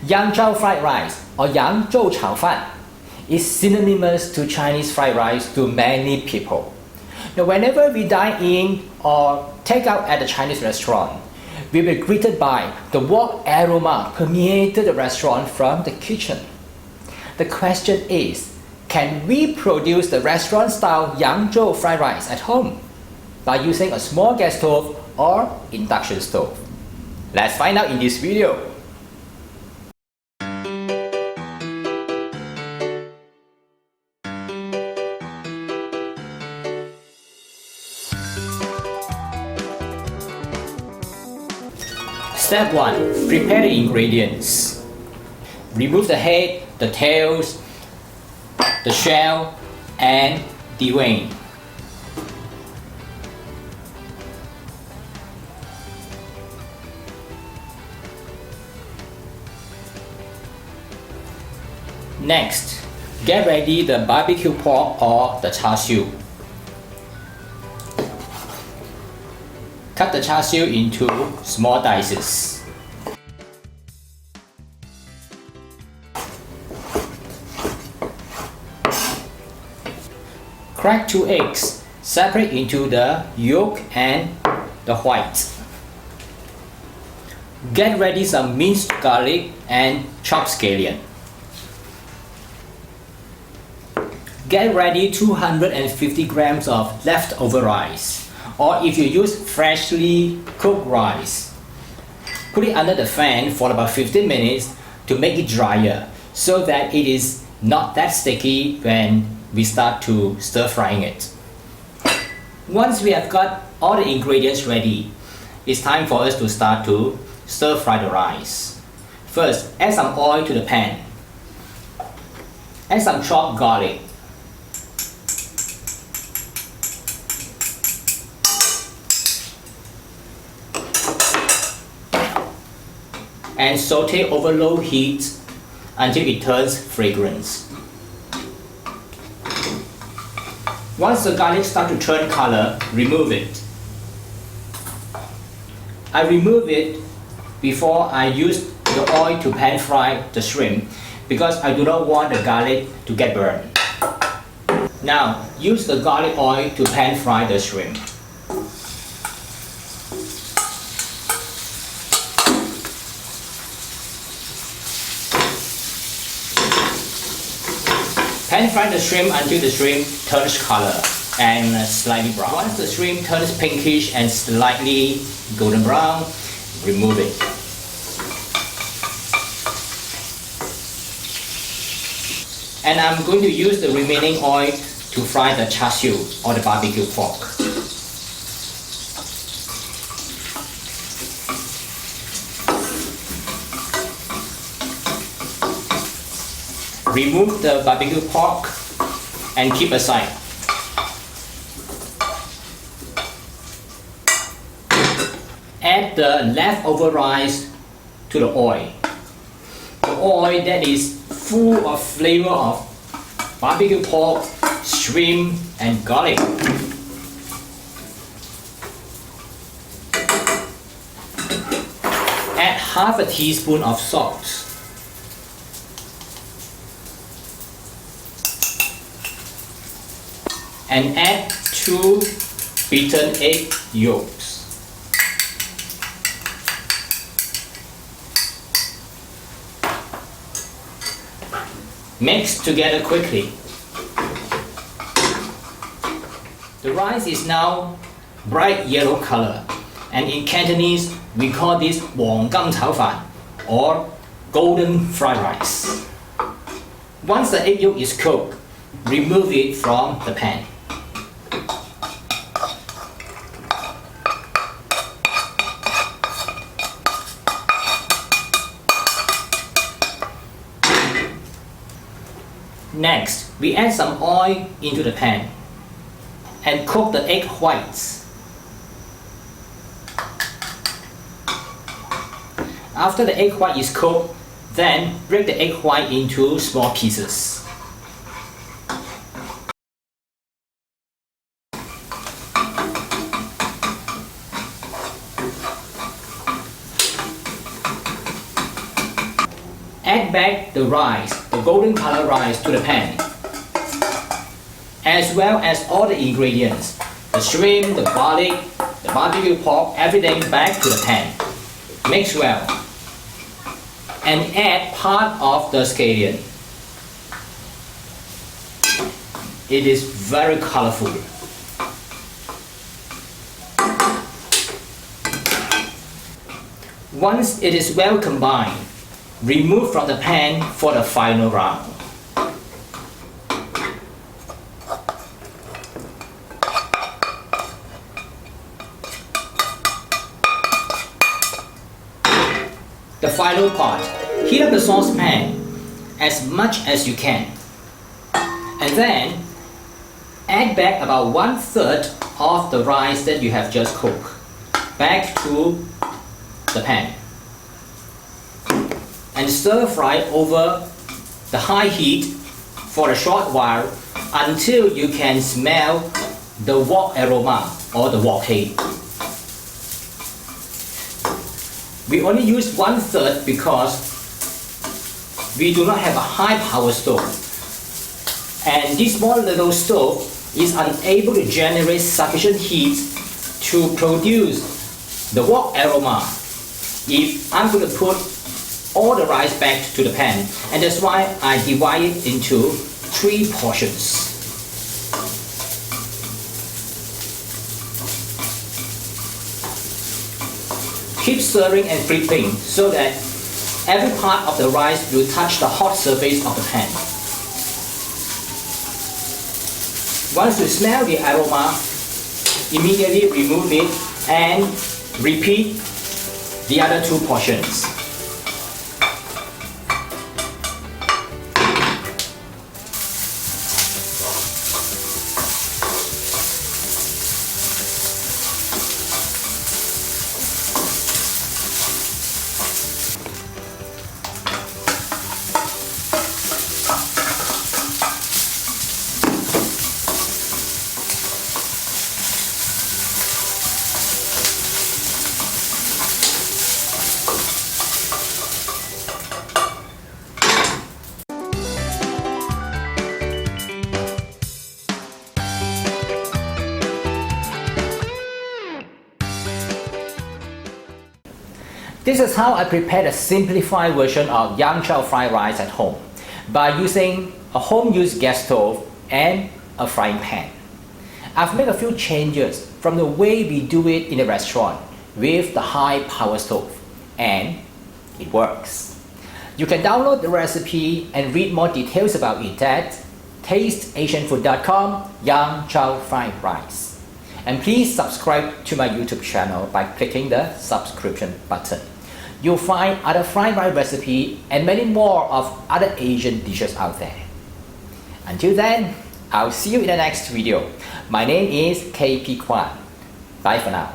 Yang Chow fried rice or Yang炒饭is synonymous to Chinese fried rice to many people. Now, whenever we dine in or take out at a Chinese restaurant, we were greeted by the warm aroma permeated the restaurant from the kitchen. The question is, can we produce the restaurant-style Yangzhou fried rice at home by using a small gas stove or induction stove? Let's find out in this video. Step 1. Prepare the ingredients. Remove the head, the tails, the shell, and the vein. Next, get ready the barbecue pork or the Char Sius. Cut the Char Sius into small dices. Crack 2 eggs, separate into the yolk and the white. Get ready some minced garlic and chopped scallion. Get ready 250 grams of leftover rice, or if you use freshly cooked rice. Put it under the fan for about 15 minutes to make it drier so that it is not that sticky when we start to stir frying it. Once we have got all the ingredients ready, it's time for us to start to stir fry the rice. First, add some oil to the pan. Add some chopped garlic. And saute over low heat until it turns fragrant. Once the garlic starts to turn color, remove it. I remove it before I use the oil to pan fry the shrimp because I do not want the garlic to get burned. Now, use the garlic oil to pan fry the shrimp. Pan fry the shrimp until the shrimp turns color and slightly brown. Once the shrimp turns pinkish and slightly golden brown, remove it. And I'm going to use the remaining oil to fry the Char Sius or the barbecue pork. Remove the barbecue pork and keep aside. Add the leftover rice to the oil. The oil that is full of flavor of barbecue pork, shrimp, and garlic. Add half a teaspoon of salt. And add 2 beaten egg yolks. Mix together quickly. The rice is now bright yellow color, and in Cantonese we call this 黃金炒飯 or golden fried rice. Once the egg yolk is cooked, remove it from the pan. Next, we add some oil into the pan and cook the egg whites. After the egg white is cooked, then break the egg white into small pieces. Add back the rice, the golden color rice, to the pan, as well as all the ingredients, the shrimp, the garlic, the barbecue pork, everything back to the pan. Mix well. And add part of the scallion. It is very colorful. Once it is well combined, remove from the pan for the final round. The final part, heat up the saucepan as much as you can, and then add back about 1/3 of the rice that you have just cooked back to the pan, and stir fry over the high heat for a short while until you can smell the wok aroma or the wok heat. We only use 1/3 because we do not have a high power stove, and this small little stove is unable to generate sufficient heat to produce the wok aroma if I'm going to put all the rice back to the pan, and that's why I divide it into 3 portions. Keep stirring and flipping so that every part of the rice will touch the hot surface of the pan. Once you smell the aroma, immediately remove it and repeat the other 2 portions. This is how I prepared a simplified version of Yang Chow fried rice at home by using a home-use gas stove and a frying pan. I've made a few changes from the way we do it in a restaurant with the high power stove, and it works. You can download the recipe and read more details about it at tasteasianfood.com Yang Chow fried rice. And please subscribe to my YouTube channel by clicking the subscription button. You'll find other fried rice recipes and many more of other Asian dishes out there. Until then, I'll see you in the next video. My name is KP Kwan. Bye for now.